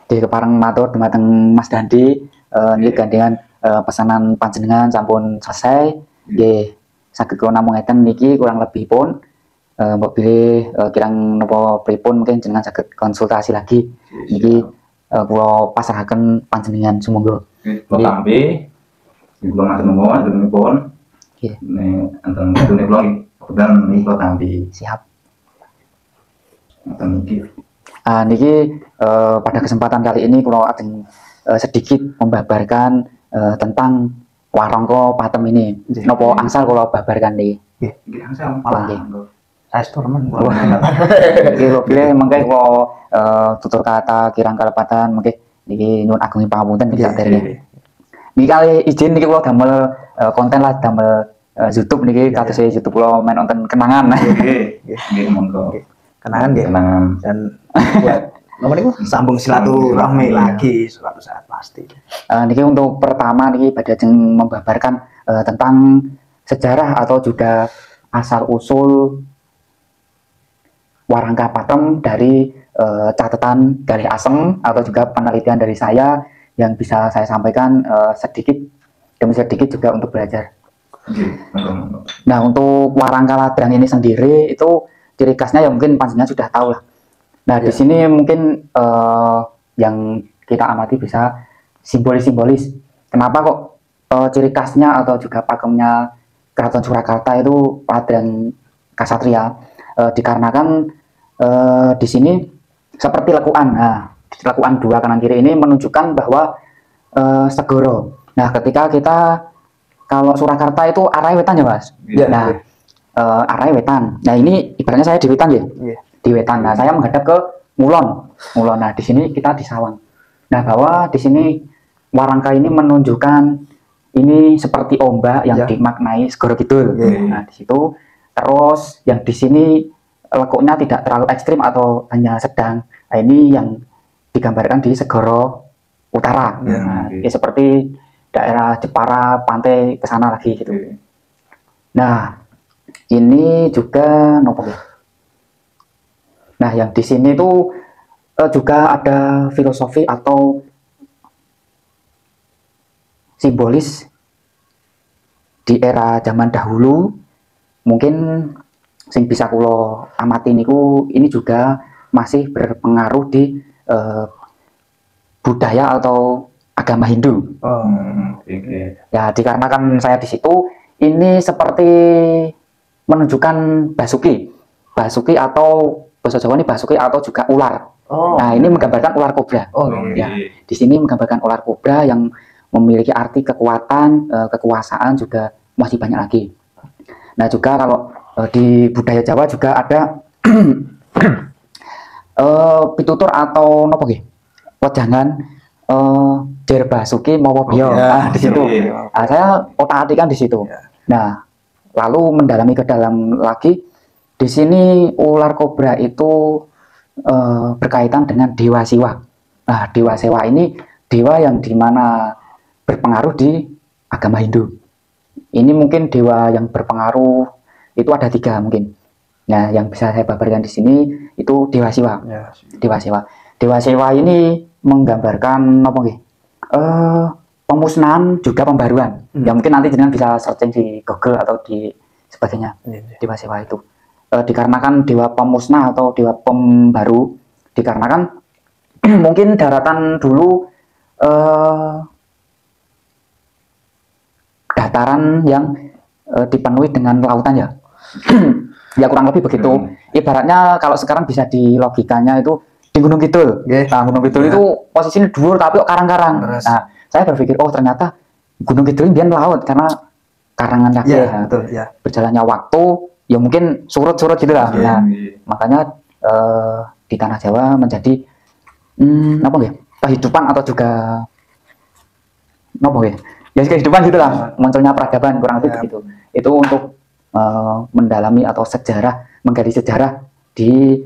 di kepareng matur dumateng Mas Dandi niki gandengan pesanan panjenengan sampun selesai. Nggih, saged kula namung ngeten niki kurang lebihipun mbok bilih kirang napa pripun mungkin jenengan saged konsultasi lagi. Niki kula pasrahaken panjenengan sumangga. Kula tampi kula matur nuwun aturipun. Nggih. Nek enten kene kula kebetulan niki kula tampi. Siap. Ngoten niki. Niki pada kesempatan kali ini kula ajeng sedikit membabarkan tentang warangka patem ini. Napa angsal kula babarkan niki? Nggih angsal malah nggih. Saestu remen kula. Nggih kula pilih mengke kula tutur kata kirang kalepatan mengke niki nyuwun agunging pangapunten niki saderenge. Niki kali izin niki kula damel konten lah damel YouTube niki kados YouTube kula main nonton kenangan. Nggih monggo. Kenangan nggih. Kenangan Dan buat apa niku sambung silaturahmi lagi suatu saat pasti. Niki untuk pertama niki badhe ajeng membabarkan tentang sejarah atau juga asal usul warangka patem dari catatan Galih Asem atau juga penelitian dari saya yang bisa saya sampaikan sedikit demi sedikit juga untuk belajar. Nah, untuk warangka ladrang ini sendiri itu ciri khasnya ya mungkin panjenengan sudah tahu lah. Nah, di sini mungkin yang kita amati bisa simbolis-simbolis. Kenapa kok ciri khasnya atau juga pakemnya Keraton Surakarta itu ladrang Kasatria? Dikarenakan di sini seperti lekuan. Nah, lekuan dua kanan kiri ini menunjukkan bahwa segoro. Nah, ketika kita kalau Surakarta itu arahnya wetan ya Mas. Yeah. Nah, arahnya wetan. Nah, ini ibaratnya saya di wetan ya. Yeah. Di wetan. Nah, saya menghadap ke Ngulon. Ngulon. Nah, di sini kita di Sawang. Nah, bahwa di sini warangka ini menunjukkan ini seperti ombak yang dimaknai segoro kidul. Nah, di situ terus yang di sini lekuknya tidak terlalu ekstrim atau hanya sedang. Nah, ini yang digambarkan di segoro utara. Nah, seperti daerah Jepara, pantai ke sana lagi gitu. Nah, ini juga nopo. Nah, yang di sini itu juga ada filosofi atau simbolis di era zaman dahulu. Mungkin sing bisa kulo amati niku ini juga masih berpengaruh di budaya atau agama Hindu. Ya, dikarenakan saya di situ ini seperti menunjukkan Basuki atau bahasa Jawa ini Basuki atau juga ular. Nah, ini menggambarkan ular kobra. Ya, di sini menggambarkan ular kobra yang memiliki arti kekuatan, kekuasaan juga masih banyak lagi. Nah, juga kalau di budaya Jawa juga ada pitutur atau nopo nggih? Wejangan Jer Basuki mawa Biyo. Nah, di situ. Nah, saya otak-atikan di situ. Nah, lalu mendalami ke dalam lagi di sini ular kobra itu berkaitan dengan Dewa Siwa. Nah, Dewa Siwa ini dewa yang dimana berpengaruh di agama Hindu. Ini mungkin dewa yang berpengaruh itu ada 3 mungkin. Nah, yang bisa saya babarkan di sini itu Dewa Siwa. Dewa Siwa. Dewa Siwa ini menggambarkan apa nggih? Pemusnahan juga pembaruan. Ya mungkin nanti jenengan bisa searching di Google atau di sebagainya. Dewa Siwa itu dikarenakan dewa pemusnah atau dewa pembaru, dikarenakan mungkin daratan dulu dataran yang dipenuhi dengan lautan ya. Ya kurang lebih begitu. Ibaratnya kalau sekarang bisa di logikanya itu di Gunung Kidul. Nah, Gunung Kidul itu posisinya dhuwur tapi kok karang-karang. Nah, saya berpikir oh ternyata Gunung Kidul ini laut karena karangan kabeh. Berjalannya waktu ya mungkin surut-surut gitu lah. Nah, makanya di tanah Jawa menjadi apa ya? Kehidupan atau juga apa ya? Ya kehidupan gitu lah, munculnya peradaban kurang lebih begitu. Itu untuk mendalami atau sejarah, menggali sejarah di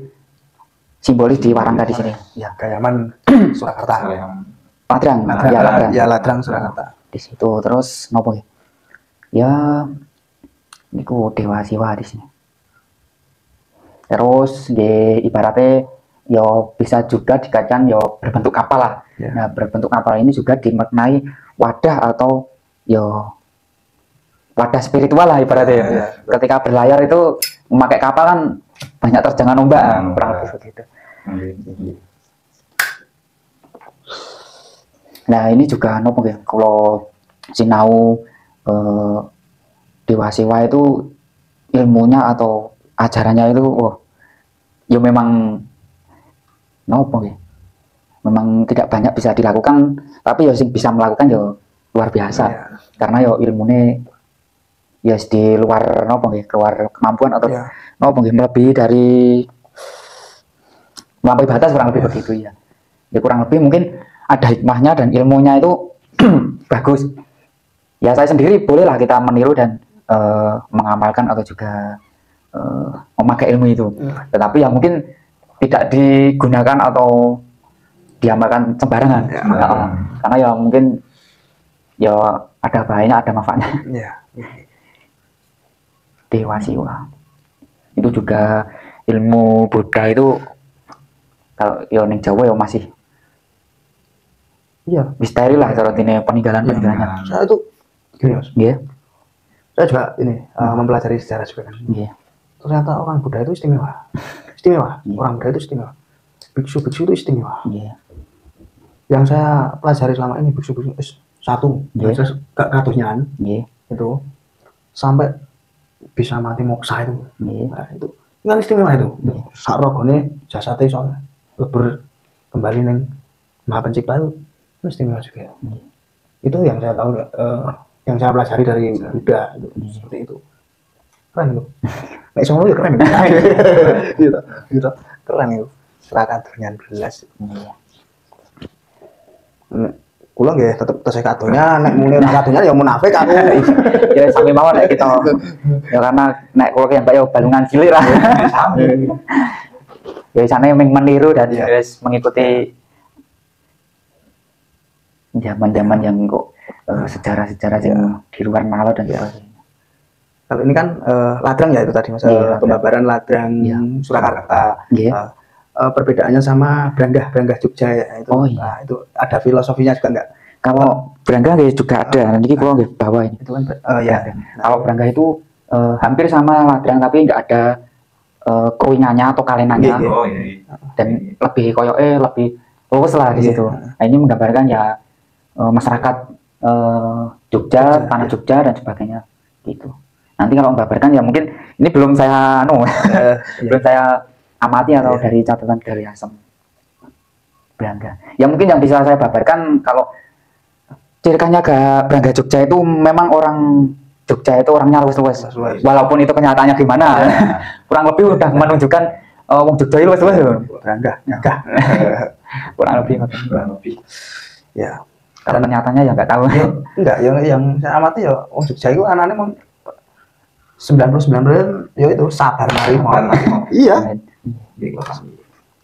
simbolis di warangka di sini. Ya, Kayaman Surakarta. Ladrang. Ya, Ladrang Surakarta. Di situ terus nopo ya? Ya niku Dewa Siwa di sini. Terus ibaratnya yo bisa juga dikaitkan yo berbentuk kapal lah. Ya. Nah, berbentuk kapal ini juga dimaknai wadah atau yo wadah spiritual lah ibaratnya. Ya. Ketika berlayar itu memakai kapal kan banyak terjangan ombak, kurang lebih begitu. Nah, ini juga nopo ya, kalau sinau Dewa Siwa itu ilmunya atau ajarannya itu ya memang nopo ya. Memang tidak banyak bisa dilakukan, tapi ya sing bisa melakukan ya luar biasa. Ya. Karena ya ilmunya ya di luar nopo ya, keluar kemampuan atau Ya. nopo ya, melebihi dari melampaui batas kurang lebih begitu ya. Ya kurang lebih mungkin ada hikmahnya dan ilmunya itu bagus. Ya saya sendiri bolehlah kita meniru dan mengamalkan atau juga memakai ilmu itu. Tetapi yang mungkin tidak digunakan atau diamalkan sembarangan. Ya. Karena ya mungkin ya ada bahayanya, ada manfaatnya. Ya. Dewa Siwa itu juga ilmu Buddha itu kalau ya ning Jawa ya masih Iya. misteri lah cara ini peninggalannya. Saya itu gini Mas. Iya. Saya juga ini mempelajari sejarah juga kan. Iya. Ternyata orang Buddha itu istimewa. Istimewa. Iya. Orang Buddha itu istimewa. Biksu-biksu itu istimewa. Iya. Yang saya pelajari selama ini biksu-biksu satu, Iya. terus ratusnya Iya. itu sampai bisa mati moksa itu. Iya. Nah, itu kan istimewa itu. Iya. Sak rogone jasate soalnya lebur kembali neng Maha Pencipta itu istimewa juga. Iya. Itu yang saya tahu, yang saya pelajari dari Buddha itu, Iya. seperti itu. Keren itu. Nek sono ya keren. Gitu. Gitu. Keren itu. Silakan dengan belas. Iya. Kula nggih tetep tesih kadonya, nek muni kadonya ya munafik aku. Ya sampai mawon nek kita. Ya karena nek kalau yang mbak ya balungan cilik lah. Ya sana yang meniru dan Iya. terus mengikuti zaman-zaman yang kok sejarah-sejarah yang di luar nalar dan sebagainya. Kalau ini kan ladrang ya itu tadi Mas, Iya, pembabaran ladrang Iya. Surakarta. Iya. Perbedaannya sama Branggah Jogja ya itu. Oh, iya. Nah, itu ada filosofinya juga enggak? Kalau Branggah juga ada, nanti kalau nggak bawa ini. Itu kan ya. Kalau Branggah itu hampir sama ladrang tapi nggak ada kewingannya atau kalenannya, Iya, Oh iya. dan lebih koyoke lebih luwes lah di Iya. situ. Nah, ini menggambarkan ya masyarakat Jogja, tanah Jogja dan sebagainya gitu. Nanti kalau menggambarkan ya mungkin ini belum saya belum saya amati atau Iya. dari catatan dari Asem Branggah. Ya mungkin yang bisa saya babarkan kalau ciri khasnya Branggah Jogja itu memang orang Jogja itu orangnya luwes-luwes. Luwes-luwes. Walaupun itu kenyataannya gimana, kurang lebih udah menunjukkan wong Jogja itu luwes-luwes. Branggah. Kurang lebih. Ya. Kalau kenyataannya ya nggak tahu. Enggak, yang saya amati ya wong Jogja itu anaknya mau 99% ya itu sabar narimo. Iya,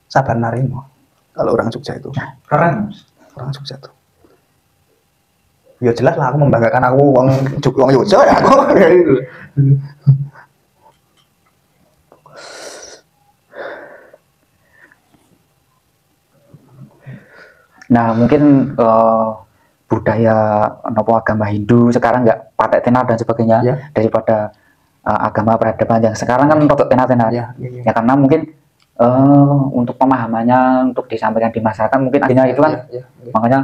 sabar narimo. Kalau orang Jogja itu, Keren. orang Jogja itu. Ya jelas lah aku membanggakan aku wong Jogja ya aku. Nah mungkin budaya nopo agama Hindu sekarang nggak pakai tenar dan sebagainya Ya. daripada agama peradaban yang sekarang kan rotok tenar-tenar. Ya, Ya karena mungkin untuk pemahamannya untuk disampaikan di masyarakat mungkin akhirnya itu kan ya. makanya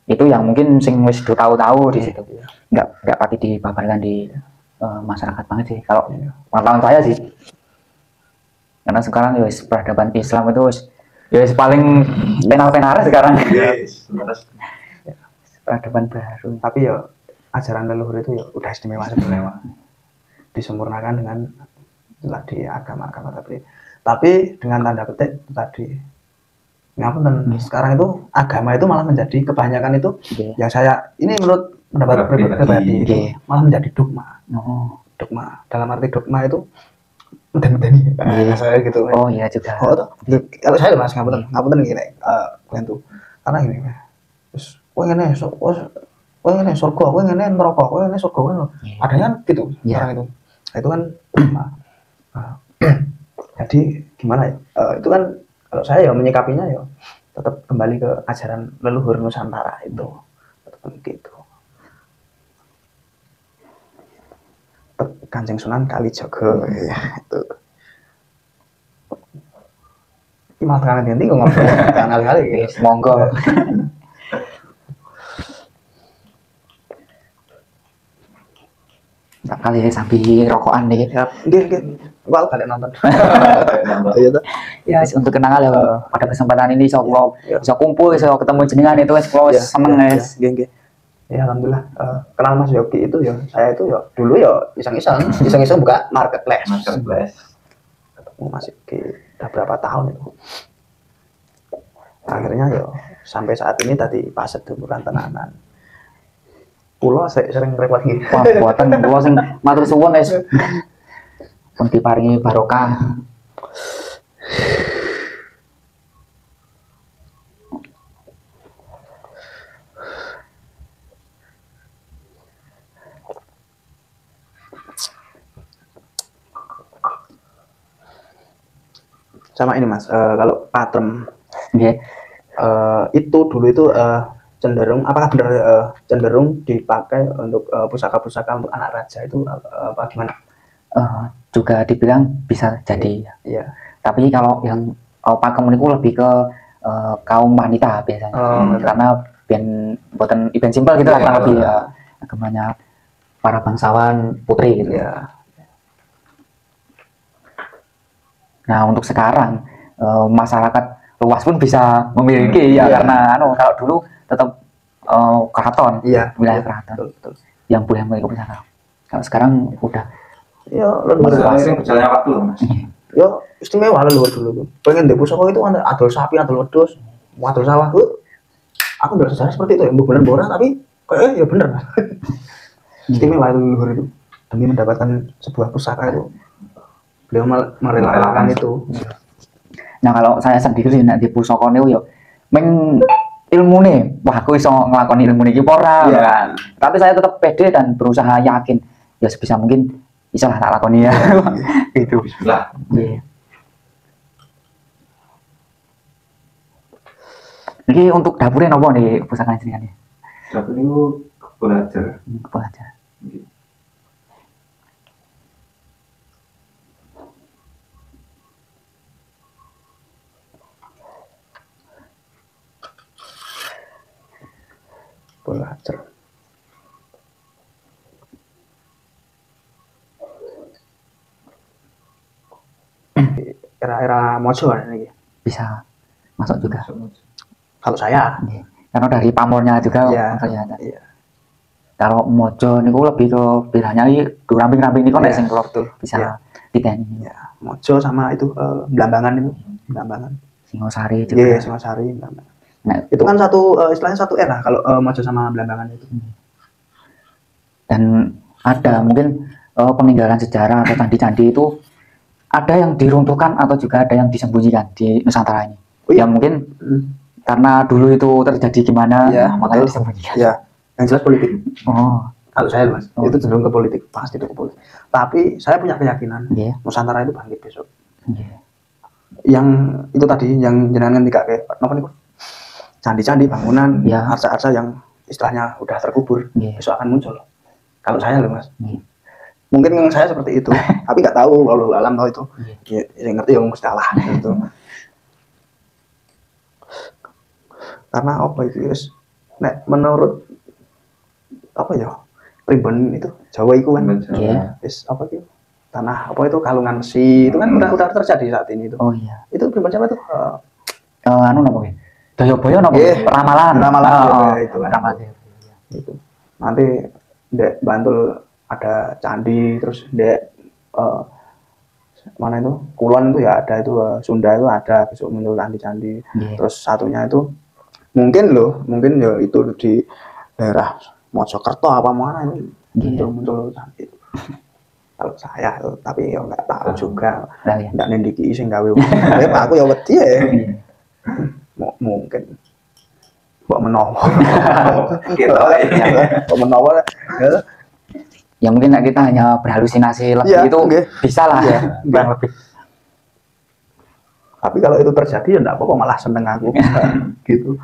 itu yang mungkin sing wis do tahu-tahu di situ nggak pati dipaparkan di masyarakat banget sih kalau pengetahuan saya sih, karena sekarang ya wis peradaban Islam itu ya wis paling tenar-tenar sekarang. Yes. Peradaban baru. Tapi ya ajaran leluhur itu ya udah istimewa sebenarnya. Disempurnakan dengan tadi agama-agama tapi dengan tanda petik tadi ngapunten sekarang itu agama itu malah menjadi kebanyakan itu yang saya ini menurut pendapat pribadi itu malah menjadi dogma. Dogma dalam arti dogma itu meden-medeni saya gitu. Oh iya juga. Kalau saya Mas ngapunten gini kalian tuh karena gini terus kowe ngene surga, kowe ngene neraka, kowe ngene surga, adanya gitu sekarang itu kan dogma. Jadi gimana ya? Itu kan kalau saya ya menyikapinya ya tetap kembali ke ajaran leluhur Nusantara itu. Tetap begitu. Tetap Kanjeng Sunan Kalijaga ya itu. Ini malah kangen ganti kok ngobrol kangen kali Yes, monggo. Tak kali sambil rokokan nih. ya nggih wah balik nonton iya tuh Ya untuk kenangan ya pada kesempatan ini so kula Ya. bisa kumpul bisa ketemu jenengan itu wis kula wis seneng guys. nggih ya alhamdulillah kenal Mas Yogi itu ya saya itu ya dulu ya iseng-iseng buka marketplace ketemu Mas Yogi udah berapa tahun itu akhirnya ya sampai saat ini tadi pas seduluran tenanan pulau sering repot gitu Wah, buatan kula sing matur suwun guys. Pun diparingi barokah. sama ini Mas kalau patem Nggih. itu dulu itu cenderung apakah benar cenderung dipakai untuk pusaka-pusaka untuk anak raja itu apa gimana? Juga dibilang bisa jadi. Iya. Tapi kalau yang pakem niku lebih ke kaum wanita biasanya. Karena buatan event simpel gitu lah lebih agamanya para bangsawan putri gitu. Iya. Nah, untuk sekarang masyarakat luas pun bisa memiliki ya karena kalau dulu tetap keraton, wilayah keraton Betul. yang boleh memiliki pusaka. Kalau sekarang udah Ya, leluhur. Masih berjalannya waktu loh Mas. Ya, istimewa leluhur dulu tuh. Pengen di pusaka itu ada adol sapi, adol wedhus, adol sawah. Aku udah sejarah seperti itu ya, bener borak tapi kayak ya bener. Istimewa itu leluhur itu. Demi mendapatkan sebuah pusaka itu. Beliau merelakan itu. Nah, kalau saya sendiri nek di pusaka niku yo meng ilmune, wah aku iso nglakoni ilmu iki ora kan. Tapi saya tetap pede dan berusaha yakin ya sebisa mungkin bisa lah tak lakoni ya. Gitu. Bismillah. Iya. Ini untuk dapurnya nopo nih pusaka jenengan nih? Dapur itu belajar. Belajar. Belajar. Era-era mojo ini. Bisa masuk juga. Kalau saya, Iya. Karena dari pamornya juga Iya. kelihatan. iya. Kalau mojo niku lebih ke bilangnya iki ramping-ramping niku nek Iya, sing kula betul. bisa Iya. diteni. Ya, mojo sama itu Blambangan itu, Blambangan. Singosari juga. Iya, Singosari, Blambangan. Nah, Itu kan satu istilahnya satu era kalau mojo sama Blambangan itu. dan ada mungkin peninggalan sejarah atau candi-candi itu ada yang diruntuhkan atau juga ada yang disembunyikan di Nusantara ini. Oh, iya. Ya mungkin karena dulu itu terjadi gimana, Iya, makanya betul. disembunyikan. Ya, yang jelas politik. Oh, Kalau saya Mas, itu cenderung ke politik, pasti itu ke politik. Tapi saya punya keyakinan iya. Nusantara itu bangkit besok. Iya. Yang itu tadi yang jenengan tidak kayak apa nih? Candi-candi, bangunan, Iya. arca-arca yang istilahnya udah terkubur, Iya. besok akan muncul. Kalau saya loh Mas, Iya. mungkin yang saya seperti itu, tapi nggak tahu kalau alam tahu itu. Iya. Ya, yang ngerti yang mesti Allah gitu. Karena apa itu guys? Nek menurut apa ya? Primbon itu Jawa itu kan, Iya. apa itu? Tanah apa itu Kalungan Besi itu kan udah terjadi saat ini itu. Oh iya. Itu primbon siapa tuh? Anu napa ki? Dayabaya napa? Iya. Ramalan. Ramalan, Oh, itu kan. Ramalan. Itu. Nanti Dek Bantul ada candi, terus Dek mana itu Kulon itu ya ada itu Sunda itu ada besok muncul candi-candi. Iya. Terus satunya itu mungkin ya itu di daerah Mojokerto apa mana itu Iya. muncul candi. Kalau saya tapi ya nggak tahu juga, Lah ya. nggak nendiki sing gawe. Tapi aku ya wedi ya. Iya. Mungkin mbok menawa. Gitu ya. Mbok menawa ya. Ya mungkin kita hanya berhalusinasi lebih Iya, itu nggih. bisa lah Iya, kurang lebih. Tapi kalau itu terjadi ya enggak apa-apa, malah seneng aku. Gitu.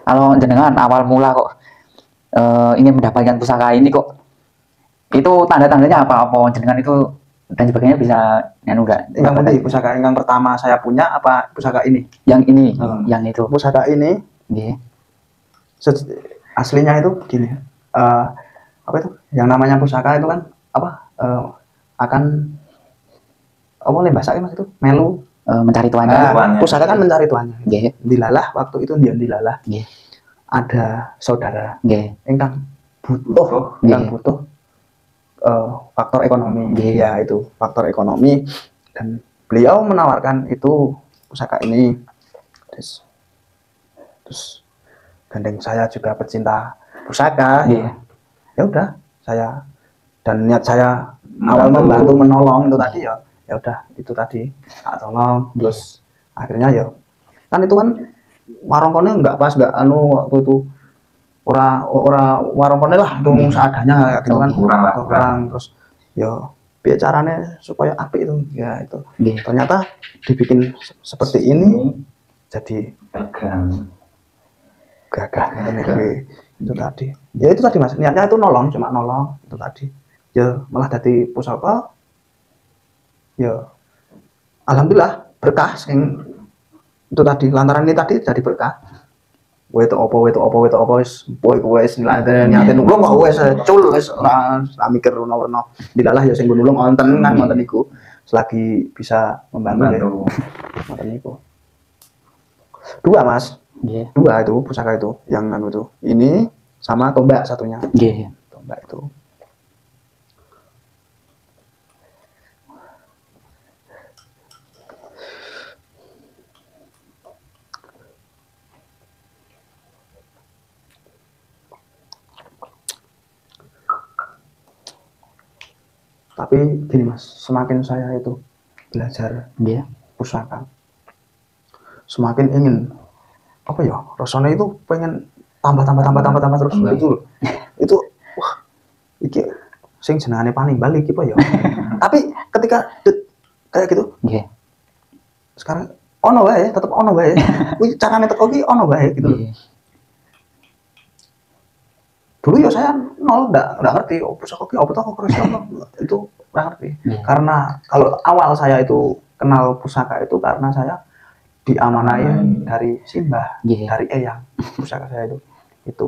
Kalau jenengan awal mula kok ingin mendapatkan pusaka ini kok, itu tanda-tandanya apa? Apa jenengan itu dan sebagainya bisa enggak? Yang pusaka yang pertama saya punya apa pusaka ini? Yang ini, yang itu. Pusaka ini, aslinya itu gini, apa itu? Yang namanya pusaka itu kan apa? Akan apa nih bahasa mas itu? Melu mencari tuannya. Pusaka kan mencari tuannya. Dilalah waktu itu dia dilalah. Ada saudara engkang butuh, faktor ekonomi. Ya itu faktor ekonomi, dan beliau menawarkan itu pusaka ini. Terus gandeng saya juga pecinta pusaka. Ya udah saya, dan niat saya awal membantu menolong itu tadi ya udah itu tadi tolong. Terus akhirnya ya kan itu kan warungkonnya nggak pas, nggak waktu itu ora warungkonnya lah tuh seadanya gitu kan, kurang. Terus ya biar caranya supaya api itu ya itu ternyata dibikin seperti ini jadi gagah itu tadi. Ya itu tadi mas, niatnya itu nolong, cuma nolong itu tadi. Ya malah jadi pusaka. Ya alhamdulillah berkah sing itu tadi, lantaran ini tadi jadi berkah. Wes niate nulung kok wes cul wes ora mikir ono dilalah ya sing nulung wonten kan wonten niku selagi bisa membantu. Wonten niku. Dua mas. Dua itu pusaka itu yang anu itu. Ini sama tombak satunya. Tombak itu. Tapi gini mas, semakin saya itu belajar pusaka, semakin ingin apa ya, rasanya itu pengen tambah terus itu wah iki sing jenengane Panimbal iki apa ya. Tapi ketika kayak gitu sekarang ono wae, tetep ono wae kuwi carane teko ki ono wae gitu. Dulu ya saya nol, nggak ngerti pusaka ki apa itu nggak ngerti. Karena kalau awal saya itu kenal pusaka itu karena saya diamanai dari Simbah, dari Eyang. Pusaka saya itu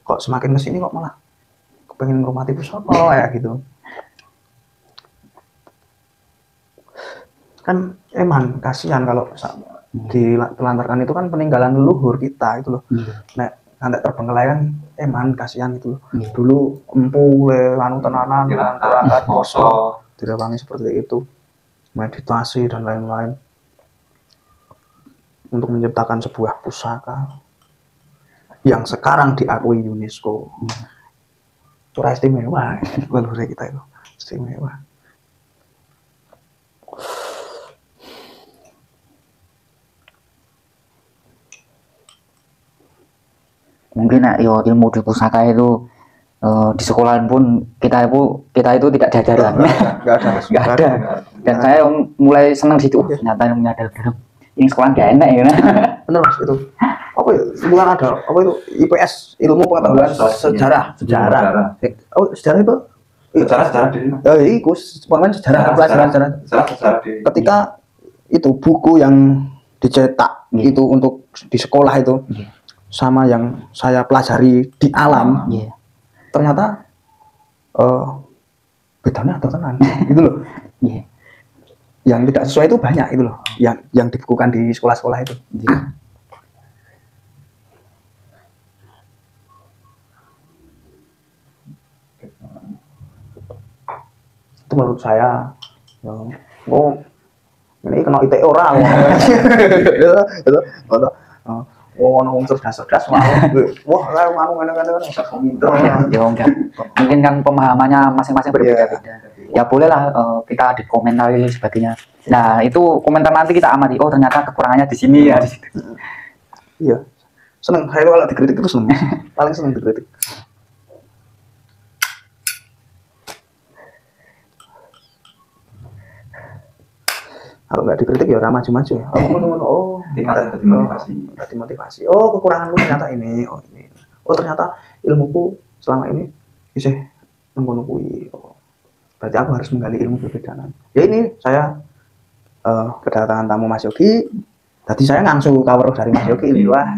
kok semakin kesini kok malah kepengen menghormati pusaka ya gitu. Kan eman kasihan kalau ditelantarkan itu kan peninggalan leluhur kita itu loh. Nah, nanti terbengkelai kan eman kasihan itu loh. Dulu empu anu tenanan angkat kosong direwangi seperti itu, meditasi dan lain-lain untuk menciptakan sebuah pusaka yang sekarang diakui UNESCO. Itu istimewa leluhur kita itu, istimewa. Mungkin yo ilmu di pusaka itu di sekolah pun kita itu tidak diajarkan. Nggak ada. Dan saya mulai senang situ. Ternyata menyadar ini sekolah nggak enak ya. Benar mas itu. Apa ya? Bukan ada. Apa itu IPS, ilmu pengetahuan sejarah. Oh sejarah itu? Sejarah diri. Ya itu pokoknya sejarah pelajaran sejarah. Ketika itu buku yang dicetak itu untuk di sekolah itu. Sama yang saya pelajari di alam, ternyata bedanya atau tenan, gitu loh. Yang tidak sesuai itu banyak itu loh, yang dibukukan di sekolah-sekolah itu. Itu menurut saya, ini kena ITE orang. Ono wong cerdas wah ya enggak, mungkin kan pemahamannya masing-masing berbeda-beda. Ya bolehlah kita dikomentari sebagainya. Nah itu komentar nanti kita amati, oh ternyata kekurangannya di sini ya. Iya seneng saya kalau dikritik itu seneng, paling seneng dikritik. Kalau nggak dikritik ya orang maju-maju ya. Oh, Tingkat motivasi. berarti motivasi. Oh, kekuranganku ternyata ini. Oh, ini. Oh, ternyata ilmuku selama ini bisa mengunukui. Oh, berarti aku harus menggali ilmu berbeda. Ya ini saya kedatangan tamu Mas Yogi. Tadi saya ngangsu cover dari Mas Yogi ini. Wah.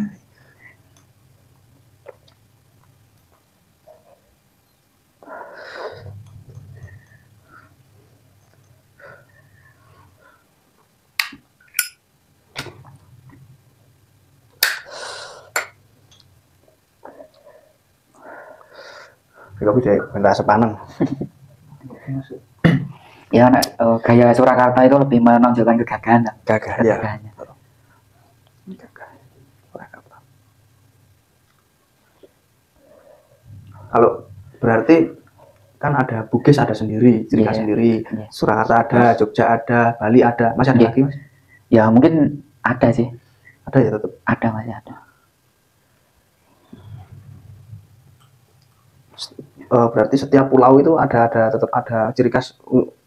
Kopi deh, benda sepaneng. Ya, gaya Surakarta itu lebih menonjolkan kegagahan. Gagah, ya. Kegagahannya. Gagah. Surakarta. Kalau berarti kan ada Bugis ada sendiri, Ciri khas sendiri, Surakarta ada, Jogja ada, Bali ada, masih ada lagi Mas? Ya mungkin ada sih. Ada ya tetap. Ada masih ada. Berarti setiap pulau itu tetap ada ciri khas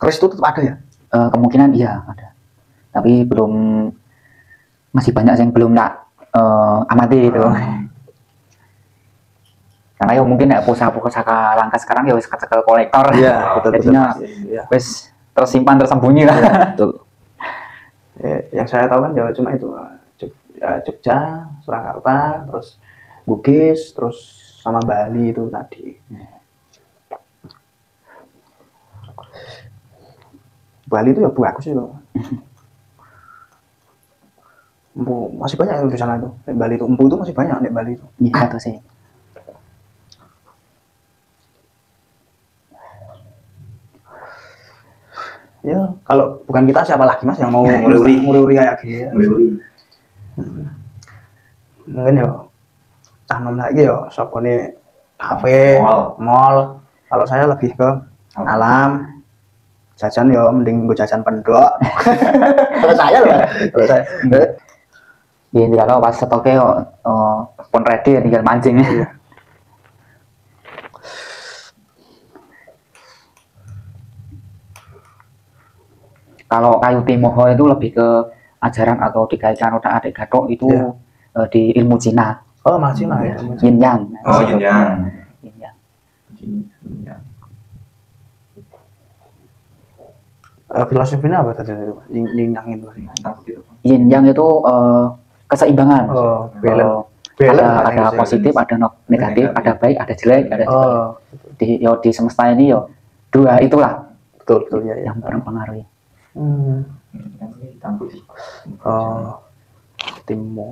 keris itu tetap ada ya? Kemungkinan iya ada, tapi masih banyak yang belum tak amati itu. Karena ya mungkin ya pusaka langka sekarang ya wis kecekel kolektor. Iya, betul. Jadinya wis tersimpan tersembunyi lah. Ya, betul. Yang saya tahu kan ya cuma itu Jogja, Surakarta, terus Bugis, terus sama Bali itu tadi. Bali itu ya bagus itu. Masih banyak yang di sana itu. Di Bali itu empu itu masih banyak di Bali itu. Iya itu sih. Ya, kalau bukan kita siapa lagi Mas yang mau nguri-nguri kayak gini. Mungkin ya canom lagi ya sopone kafe, mall. Kalau saya lebih ke alam. Jajan ya mending gue jajan pendok. Kalau saya loh. Kalau saya. Iya, kalau pas stoknya pun ready tinggal mancing. Kalau kayu timoho itu lebih ke ajaran atau dikaitkan udah adik gatok itu di ilmu Cina. Oh, masih Cina ya. Yin Yang. Oh, Yin Yang. Filosofinya apa tadi itu? Yin Yang itu. Yin Yang itu keseimbangan. Oh, ada positif, ada negatif, ada baik, ada jelek, ada di semesta ini yo dua itulah. Betul ya. Yang berpengaruh. Timo.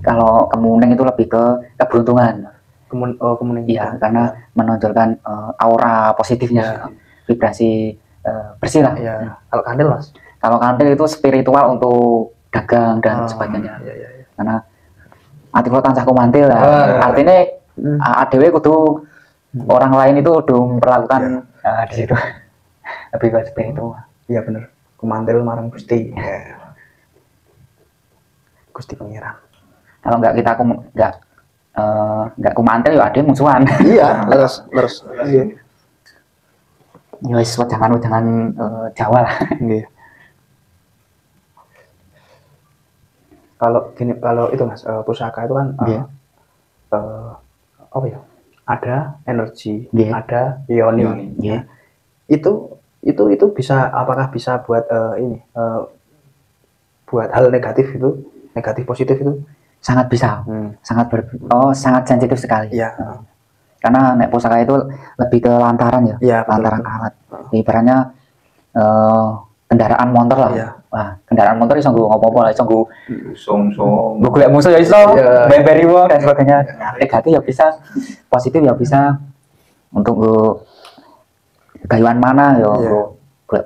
Kalau kemuning itu lebih ke keberuntungan. Kemuning. Iya, karena menonjolkan aura positifnya, vibrasi bersih lah. Iya. Kalau kandil Mas? Kalau kandil itu spiritual untuk dagang dan sebagainya. Iya. Karena artikel tansah kumantil lah. Artinya ADW kudu orang lain itu kudu memperlakukan di situ. Lebih ke spiritual. Iya benar. Kumantil marang Gusti. Gusti Pangeran. Kalau nggak kumantil ya ada musuhan. Iya, leres. Iya. Ya wis jangan Jawa lah. Iya. Kalau itu Mas, pusaka itu kan apa ya? Ada energi, ada ioni. Yeah. Itu bisa, apakah bisa buat buat hal negatif positif itu? Sangat bisa, sangat sensitif sekali. Iya. Karena nek pusaka itu lebih ke lantaran ya, lantaran alat. Ibaratnya kendaraan motor lah. Iya. Wah, kendaraan motor iso nggo ngopo-opo lah, iso nggo song. Golek musuh ya iso, beri wong dan sebagainya. Negatif ya bisa, positif ya bisa. Untuk nggo gayuan mana ya nggo golek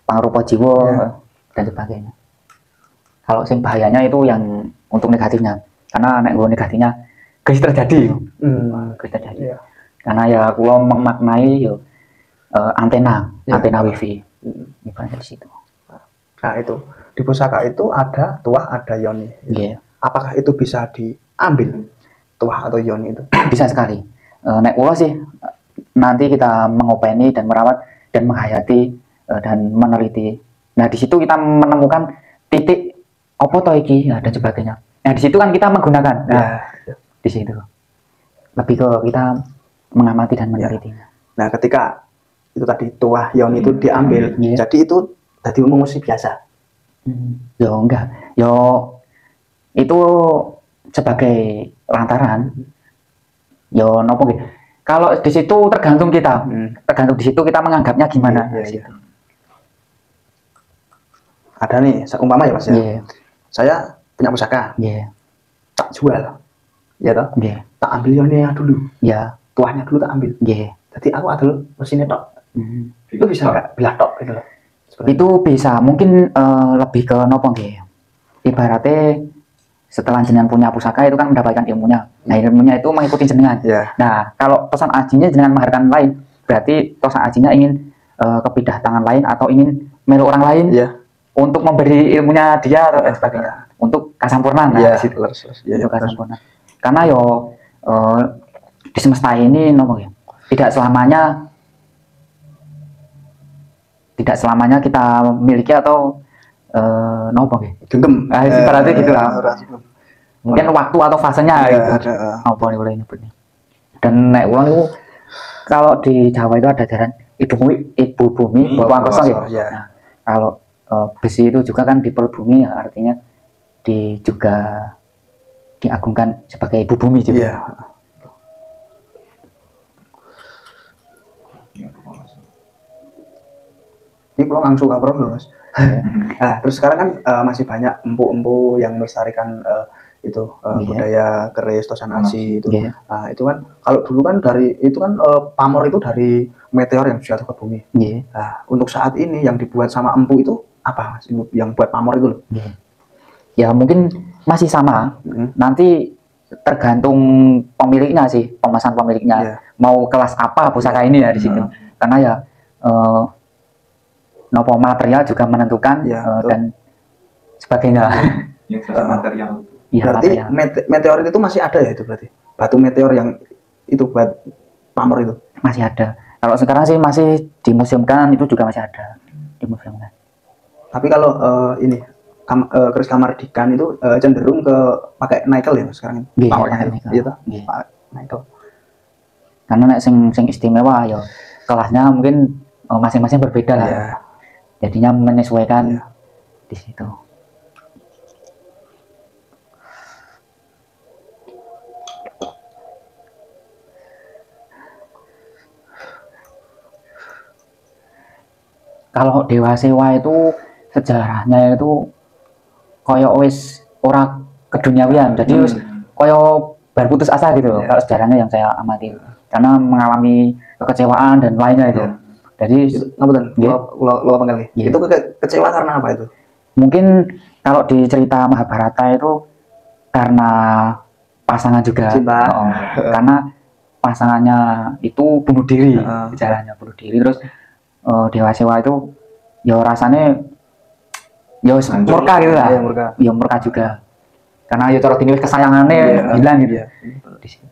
pangrupa jiwa dan sebagainya. Kalau sing bahayanya itu yang untuk negatifnya, karena nek nggo negatifnya guys terjadi. Iya. Karena ya kula memaknai yo antena wifi. Ibaratnya di situ. Nah itu di pusaka itu ada tuah, ada yoni. Iya. Apakah itu bisa diambil tuah atau yoni itu? Bisa sekali. nek kula sih nanti kita mengopeni dan merawat dan menghayati dan meneliti. Nah di situ kita menemukan titik opo to iki dan sebagainya. Nah di situ kan kita menggunakan. Nah, di situ lebih ke kita mengamati dan menelitinya. Nah ketika itu tadi tuah yon itu diambil, jadi itu tadi musik biasa. Yo enggak, yo itu sebagai lantaran. Yo nopo gitu. Kalau di situ tergantung kita, tergantung di situ kita menganggapnya gimana. Iya. Ada nih, umpama ya Mas ya. Saya punya pusaka, tak jual, ya toh. Tak ambil yonnya dulu, tuahnya dulu tak ambil. Jadi aku adul mesinnya tok. Itu bisa nggak bilah tok gitu loh. Itu bisa, mungkin lebih ke nopo nggih. Ibaratnya setelah jenengan punya pusaka itu kan mendapatkan ilmunya. Nah ilmunya itu mengikuti jenengan. Nah kalau pesan ajinya jenengan menghargai lain, berarti pesan ajinya ingin kepidah tangan lain atau ingin melu orang lain untuk memberi ilmunya dia atau sebagainya. Untuk kasampurnan. Nah di situ. Untuk kasampurnan. Karena yo di semesta ini nopo ya, tidak selamanya kita miliki atau nopo nggih. Genggam. Ibaratnya gitu lah. Mungkin waktu atau fasenya gitu. Apa nih boleh nyebutnya. Dan nek ulang itu kalau di Jawa itu ada jaran ibu bumi bawa kosong ya. Nah, kalau besi itu juga kan di perut bumi ya, artinya juga diagungkan sebagai ibu bumi juga. Ini kalau langsung cover dulu Mas. Nah, terus sekarang kan masih banyak empu-empu yang melestarikan budaya keris tosan aji itu. Nah, itu kan kalau dulu kan dari itu kan pamor itu dari meteor yang jatuh ke bumi. Nah, untuk saat ini yang dibuat sama empu itu apa Mas? Yang buat pamor itu loh. Ya mungkin masih sama. Nanti tergantung pemiliknya sih, pemesan pemiliknya. Mau kelas apa pusaka ini ya di situ. Karena ya nopo material juga menentukan dan sebagainya. Material. Berarti meteor itu masih ada ya itu berarti? Batu meteor yang itu buat pamor itu? Masih ada. Kalau sekarang sih masih dimuseumkan, itu juga masih ada dimuseumkan. Tapi kalau ini keris Kamardikan itu cenderung ke pakai nikel ya sekarang? Powernya itu? Nikel. Karena nek sing istimewa ya kelasnya mungkin masing-masing berbeda lah. Jadinya menyesuaikan di situ. Kalau Dewa Sewa itu sejarahnya itu koyo wis ora keduniawian, jadi wis koyo baru putus asa gitu. Kalau sejarahnya yang saya amati, karena mengalami kekecewaan dan lainnya itu. Jadi lo panggil nih. Itu kecewa karena apa itu? Mungkin kalau di cerita Mahabharata itu karena pasangan juga. Karena pasangannya itu bunuh diri, jalannya bunuh diri. Terus Dewa Sewa itu ya rasanya ya murka gitu lah. Ya murka juga. Karena ya cara dini kesayangannya hilang gitu. Di situ.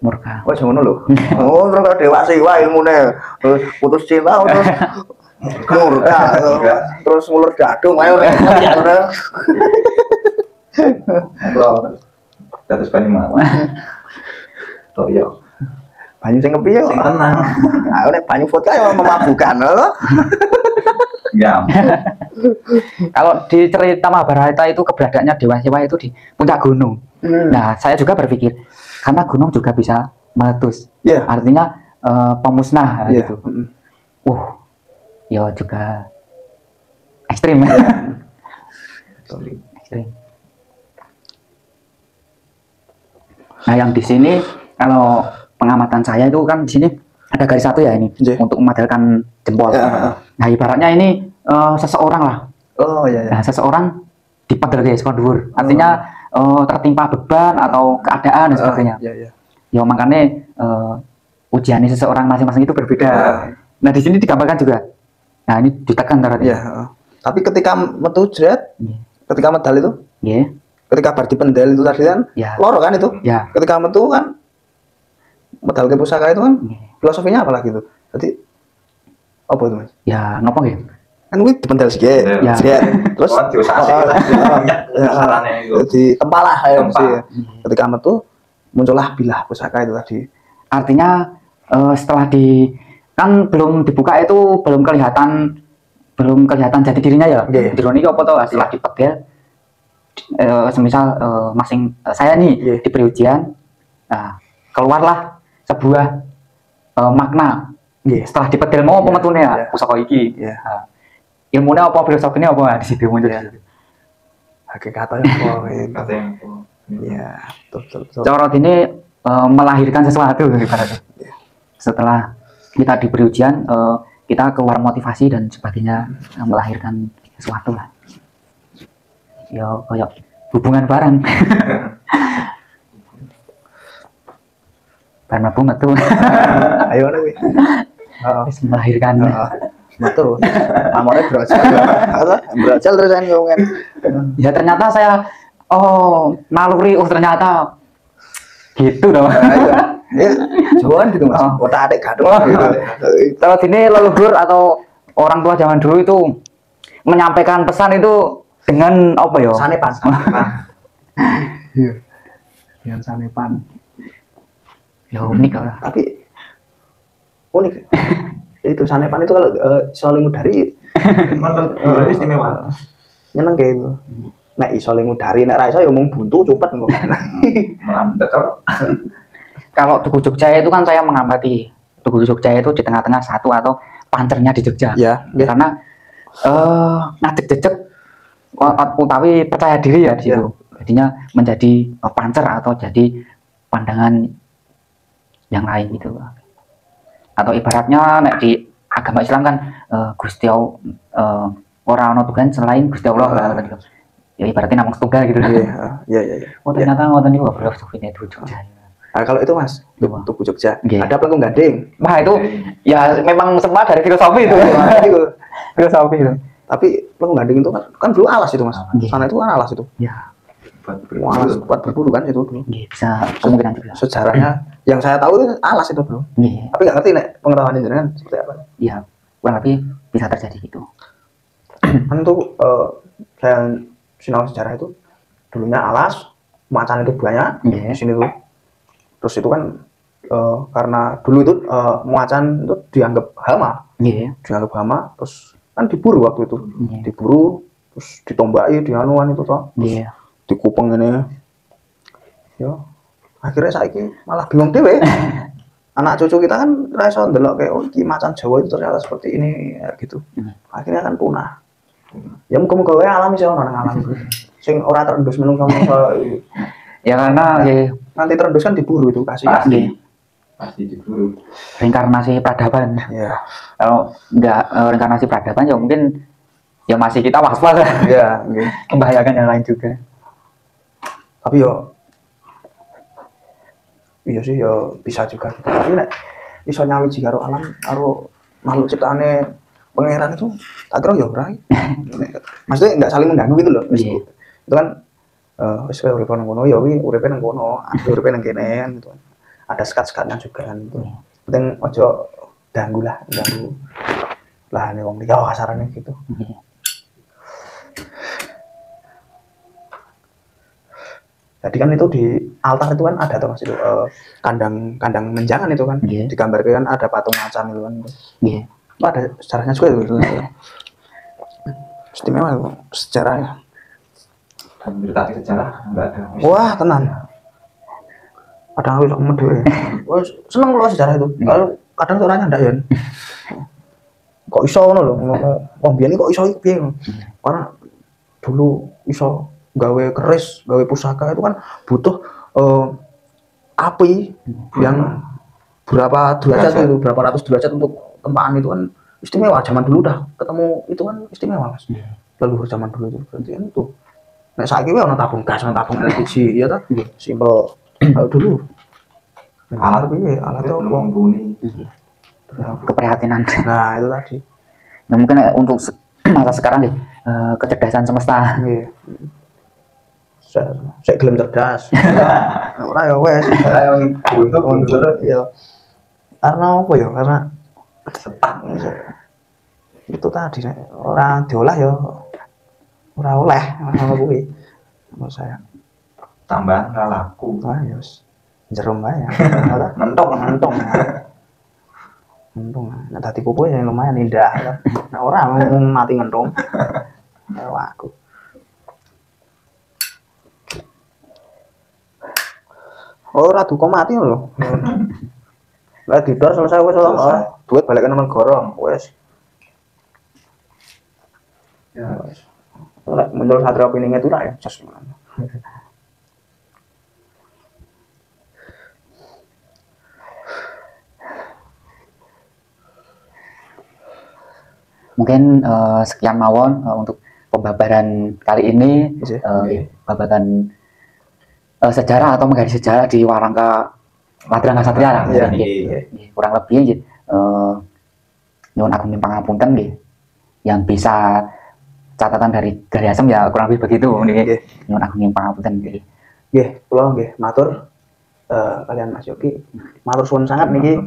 Murka. Oh, jangan lho. Oh, terus Dewa Sewa ilmune. Terus putus cinta terus murka. Terus ngulur dadung ayo ora. Bro. Terus banyu mawon. Oh iya. Banyu sing kepiye kok? Sing tenang. Nah, nek banyu vodka ya memabukkan lho. Ya. Kalau di cerita Mahabharata itu keberadaannya Dewa Sewa itu di puncak gunung. Nah, saya juga berpikir karena gunung juga bisa meletus. Artinya pemusnah gitu. Ya juga ekstrim. Ekstrim. Nah, yang di sini kalau pengamatan saya itu kan di sini ada garis satu ya ini untuk memadalkan jempol. Nah, ibaratnya ini seseorang lah. Nah, seseorang dipadal guys, kondur. Artinya tertimpa beban atau keadaan dan sebagainya. Ya makanya ujiannya seseorang masing-masing itu berbeda. Nah, di sini digambarkan juga. Nah, ini ditekan tarotnya. Tapi ketika metu jret, ketika medal itu, ketika bar dipendel itu tadi kan, loro kan itu. Ketika metu kan medal ke pusaka itu kan Nggih. filosofinya apa lagi tuh? Jadi apa itu Mas? Ya nopo nggih? Kan kuwi dipendel sikit. Ya. Terus Oh, diusasi. Caranya itu. jadi tempalah ya Tempa. mesti. Ketika metu muncullah bilah pusaka itu tadi. Artinya setelah kan belum dibuka itu belum kelihatan jati dirinya ya. Nggih. Jero niki apa to setelah dipegel semisal saya nih Nggih. diberi ujian, nah, keluarlah sebuah makna Nggih. setelah dipegel mau apa Iya, metune ya iya. pusaka iki. Iya. Nah, ilmunya apa filosofinya apa nah, di situ muncul. Iya. Hakikatnya apa gitu. Kata yang Iya, betul. Cara ini melahirkan sesuatu ibaratnya. Setelah kita diberi ujian, kita keluar motivasi dan sebagainya, melahirkan sesuatu lah. Ya kayak hubungan barang. Barang apa metu. Ayo nih. Heeh. Terus melahirkan. Betul. Amore brojol. Brojol terus kan ngomongin. Ya ternyata saya naluri ternyata gitu dong. Ya, Jawan gitu Mas. Oh. Otak adik gaduh Oh. gitu. Kalau ini leluhur atau orang tua zaman dulu itu menyampaikan pesan itu dengan apa ya? Sanepan. Iya. Dengan sanepan. Ya unik lah. Tapi unik. Itu sanepan itu kalau iso ngudari istimewa. nyeneng kayak gitu. Nek iso ngudari nek ra iso ya mung buntu cepet engko. Melambat kalau Kalau Tugu Jogja itu kan saya mengamati Tugu Jogja itu di tengah-tengah satu atau pancernya di Jogja. Ya, ya. Karena ngadeg-jejeg utawi percaya diri ya di situ. Jadinya menjadi pancer atau jadi pandangan yang lain gitu. Atau ibaratnya nek di agama Islam kan Gusti Allah ora ono Tuhan selain Gusti Allah. Ya ibaratnya namung setunggal gitu. Iya. Oh ternyata ngoten niku filosofinya Tugu Jogja. Nah, kalau itu Mas, Iya. Tugu Jogja, Iya. ada pelengkung gading. Wah itu ya memang semua dari filosofi itu. Itu. Filosofi itu. Tapi pelengkung gading itu kan dulu alas itu Mas. Iya. Sana itu kan alas itu. Ya, Alas buat berburu kan itu dulu. iya, bisa kemungkinan juga. Sejarahnya yang saya tahu itu alas itu bro. Iya, Tapi nggak ngerti nek pengetahuan jenengan seperti apa. iya, kurang lebih bisa terjadi gitu. Kan itu saya sinau sejarah itu dulunya alas, macan itu banyak Iya. di sini tuh. Terus itu kan karena dulu itu macan itu dianggap hama, Iya, terus kan diburu waktu itu, Iya. diburu, terus ditombaki, dianuan itu toh, iya, dikupeng ini, yo, akhirnya saiki malah bingung dewe. Anak cucu kita kan rasa ndelok kayak iki macan Jawa itu ternyata seperti ini ya, gitu. Akhirnya kan punah. Ya muga-muga wae alam iso ono nang alam. Sing ora terendus menungso ya karena ya, nanti terendus kan diburu itu kasih. iya, pasti diburu. reinkarnasi peradaban. Iya. Kalau nggak reinkarnasi peradaban ya mungkin ya masih kita waspada. Iya, nggih. Membahayakan yang lain juga. Tapi yo iya sih yo bisa juga. Tapi nek iso nyawiji karo alam, karo makhluk ciptaane pangeran itu tak kira yo ora. Maksudnya enggak saling mengganggu gitu loh. Iya. Itu kan wis kowe urip nang kono ya kuwi uripe nang kono, aku uripe nang kene kan gitu. Ada sekat-sekatnya juga kan gitu. Penting ojo ganggu lah nih wong liya kasarane gitu. Iya. Jadi kan itu di altar itu kan ada tuh Mas itu kandang menjangan itu kan. Iya. Digambarkan kan ada patung macan itu kan. Iya. Itu ada sejarahnya juga itu. Istimewa itu sejarahnya. Berita sejarah enggak ada. Wah, tenan. Kadang aku sama dhewe. Wah, seneng loh sejarah itu. Kalau kadang tuh orangnya ndak ya. Kok iso ngono lho. Wong biyen kok iso iki piye. Karena dulu iso gawe keris, gawe pusaka itu kan butuh api yang berapa derajat itu, berapa ratus derajat untuk tempaan itu kan istimewa. Zaman dulu dah ketemu itu kan istimewa Mas. Leluhur zaman dulu itu berarti kan itu. Nek saiki wae ana tabung gas, ana tabung LPG, ya ta? Simpel. Kalau dulu alat piye? Alat itu Belum mumpuni. Keprihatinan. Nah, itu tadi. Nah, mungkin untuk masa sekarang nih kecerdasan semesta. Iya. Saya gelem cerdas. Ora ya wes. Yang buntu Ya. Karena apa ya? Karena setak. itu tadi orang diolah ya ora oleh ngono kuwi. Menurut saya. Tambahan ra laku. Wah, ya wis. Jerum wae ya. Mentung. Mentung. Nek dadi kupu ya lumayan indah. Nek ora mati ngentung. Ya aku. Ora duka mati lho. Lah didor selesai wis duit balik ke negara wis. Ya. Ora menurut Satria Pininge itu ya jos. Mungkin sekian mawon untuk pembabaran kali ini, babagan sejarah atau menggali sejarah di Warangka Madrangga Satria lah. Kurang lebih nyuwun agung pangapunten nggih. Yang bisa catatan dari Gali Asem ya kurang lebih begitu nggih. Nyuwun agung pangapunten nggih. Nggih, kula nggih matur kalian Mas Yogi. Matur suwun sangat niki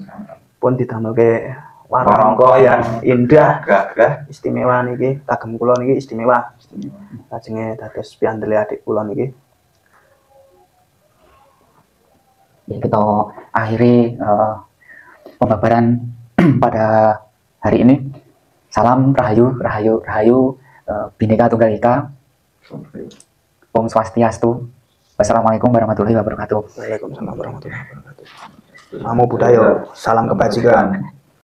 pun didamelke warangka yang indah, gagah, istimewa niki. Kagem kula niki istimewa. Lajenge dados piandele adik kula niki. Ya, kita akhiri pembabaran pada hari ini. Salam Rahayu, Bhinneka Tunggal Ika. Om Swastiastu. Wassalamualaikum warahmatullahi wabarakatuh. Waalaikumsalam warahmatullahi wabarakatuh. Namo Buddhaya, salam kebajikan.